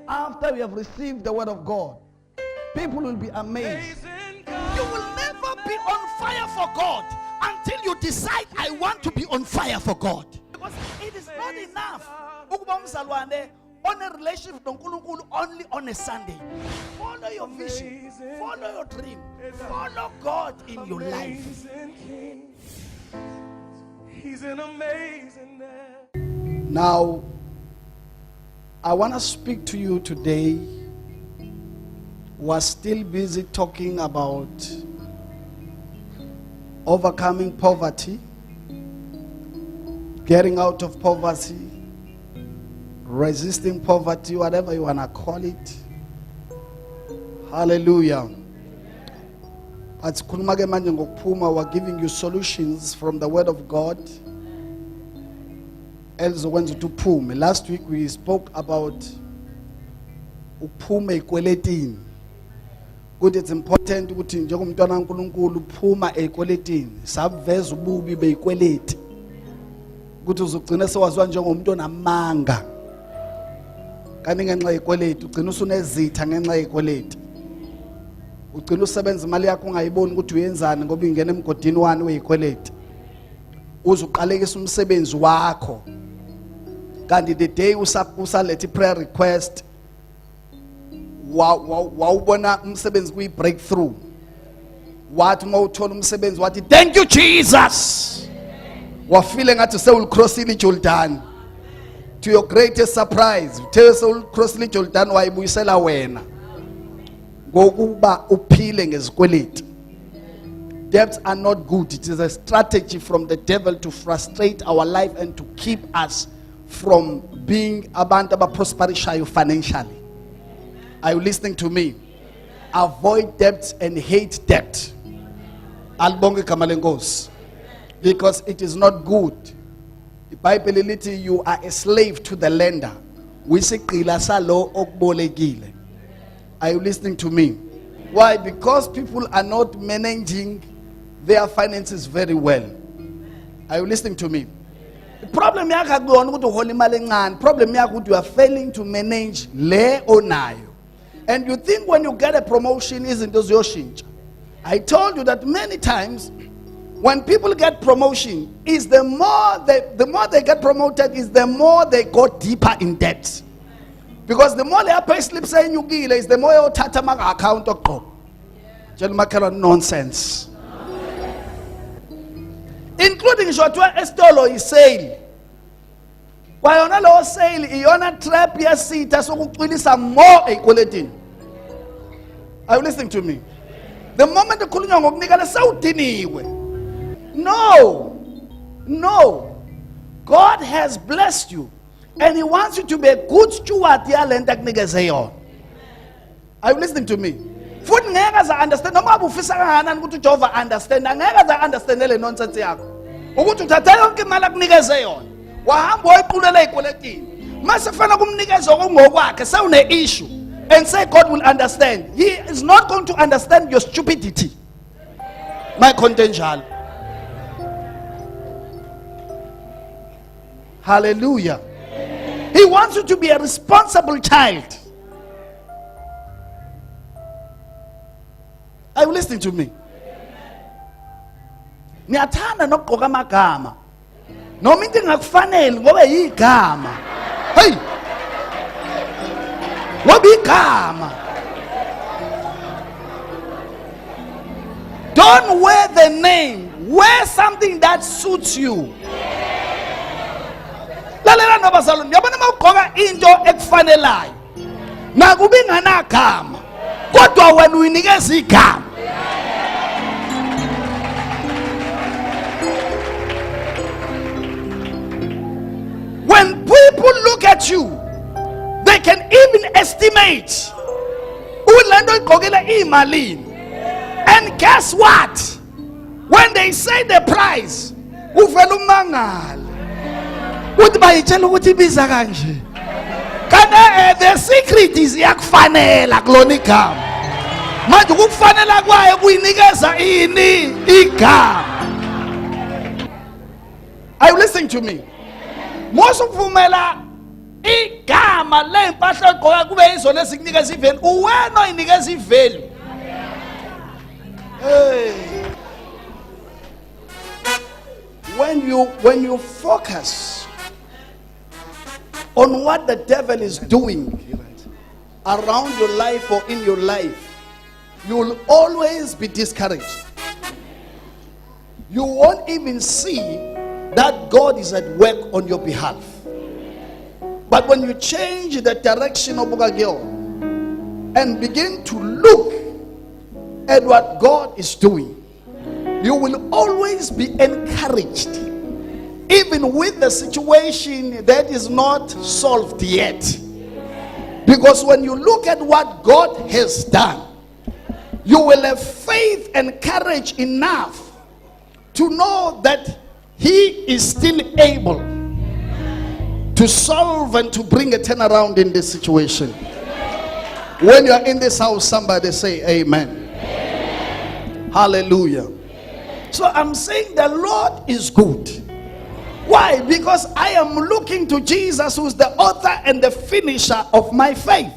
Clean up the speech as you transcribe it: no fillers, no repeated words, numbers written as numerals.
after we have received the word of God, people will be amazed. You will never be on fire for God until you decide, I want to be on fire for God. Because it is not enough ukuba umzalwane on a relationship with uNkulunkulu only on a Sunday. Follow your vision, follow your dream, follow God in your life. He's an amazing man. Now, I want to speak to you today. We're still busy talking about overcoming poverty, getting out of poverty, resisting poverty, whatever you want to call it. Hallelujah. But we're giving you solutions from the word of God. Last week we spoke about uphume ekweletini. Good, it's important ukuthi njengomntwana kaNkulunkulu uphuma ekweletini, sabveza ububi beyikweleti. Ukuthi uzugcina sewaziwa njengomuntu onamanga. Kanti ngenxa yekweleti ugcina usunezitha ngenxa yekweleti. Ugcina usebenza imali yakho ungayiboni ukuthi uyenzani ngoba ingena emgodini wani weyikweleti. Uzuqalekisa umsebenzi wakho. Kanti the day usalethe prayer request, wawubona umsebenzi kuyi breakthrough. Wathi mawuthola umsebenzi wathi thank you Jesus. Wafile ngathi sewulicrossile iJordan. To your greatest surprise, uthe sewulicrossile iJordan wayibuyisela wena. Ngokuba uphile ngezikweleti. Debts are not good. It is a strategy from the devil to frustrate our life and to keep us from being abantu abaprosperishayo financially. Are you listening to me? Avoid debt and hate debt. Albonge kamalengos. Because it is not good. The Bible lithi you are a slave to the lender. Wisigqila salo okubolekile. Are you listening to me? Why? Because people are not managing their finances very well. Are you listening to me? The problem yakho akuyona ukuthi uhola imali encane. Problem yakho ukuthi you are failing to manage le onayo. And you think when you get a promotion isn't uzoshintsha. I told you that many times when people get promotion is the more they get promoted is the more they go deeper in debt. Because the more their pay slip saying you gile is the more you tata maga account okqo. Jelmakela nonsense. Including Jotwa Estolo is sale. Kwayona lo sale iyona trap yasitha sokuqinisa more equality. Are you listening to me? The moment ukhulunywa ngokunikela sawudiniwe. No. God has blessed you and he wants you to be a good steward yalento akunikeze yona. Are you listening to me? Futhi ngeke za understand noma ufisa kangakanani ukuthi uJehova understand, ngeke za understand le nonsense yakho. Ukuthi uthatha yonke imali akunikeze yona. Wahamba wayiqulela ekweletini. Mase fana kumnikeza okungokwakhe sewune issue and say God will understand. He is not going to understand your stupidity. My contention. Hallelujah. He wants you to be a responsible child. Are you listening to me? Niyathanda nokugqoka amagama. Noma into engakufanele ngoba yigama. Hey. Ngoba igama. Don't wear the name. Wear something that suits you. Lalela nabazalwane, yabona mawugqoka into ekufanelayo. Nakuba inganagama. Kodwa wena uyinikeza igama. When people look at you, they can even estimate. And guess what? When they say the price, the secret is yakufanela klonika. Manje ukufanela kwayo kuyinikeza ini igama. Are you listening to me? Most of umela igama lempahla ogqoka kube yizona ezikunikeza ivelu, uwena oyinikeza ivelu. Hey. When you focus on what the devil is doing around your life or in your life, you will always be discouraged. You won't even see that God is at work on your behalf. But when you change the direction of Bugagil and begin to look at what God is doing, you will always be encouraged, even with the situation that is not solved yet. Because when you look at what God has done, you will have faith and courage enough to know that He is still able to solve and to bring a turnaround in this situation. When you are in this house, somebody say amen. Hallelujah. So I'm saying the Lord is good. Why? Because I am looking to Jesus, who is the author and the finisher of my faith.